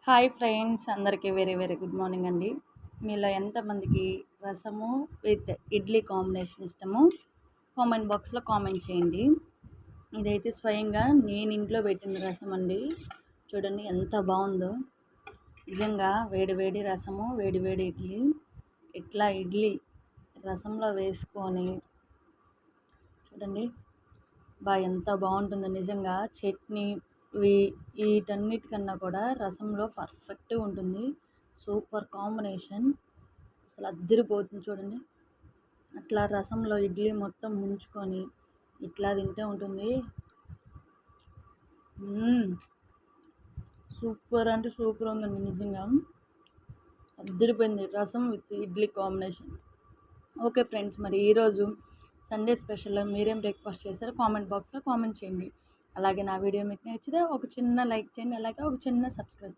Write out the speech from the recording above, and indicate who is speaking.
Speaker 1: Hi friends, అందరికీ very very good morning అండి. మీలో ఎంతమందికి రసము విత్ ఇడ్లీ కాంబినేషన్ ఇష్టమో కామెంట్ బాక్స్లో కామెంట్ చేయండి. ఇదైతే స్వయంగా నేను ఇంట్లో పెట్టిన రసం అండి. చూడండి ఎంత బాగుందో. నిజంగా వేడి వేడి రసము, వేడి వేడి ఇడ్లీ, ఇట్లా ఇడ్లీ రసంలో వేసుకొని చూడండి ఎంత బాగుంటుందో. నిజంగా చట్నీ వీటన్నిటికన్నా కూడా రసంలో పర్ఫెక్ట్గా ఉంటుంది. సూపర్ కాంబినేషన్, అసలు అద్దరిపోతుంది. చూడండి అట్లా రసంలో ఇడ్లీ మొత్తం ముంచుకొని ఇట్లా తింటే ఉంటుంది. సూపర్ అంటే సూపర్ ఉందండి. నిజంగా అద్దరిపోయింది రసం with idli combination. Okay friends, మరి ఈరోజు సండే స్పెషల్లో మీరేం బ్రేక్ఫాస్ట్ చేశారో కామెంట్ బాక్స్లో కామెంట్ చేయండి. అలాగే నా వీడియో మీకు నచ్చితే ఒక చిన్న లైక్ చేయండి, అలాగే ఒక చిన్న సబ్స్క్రైబ్.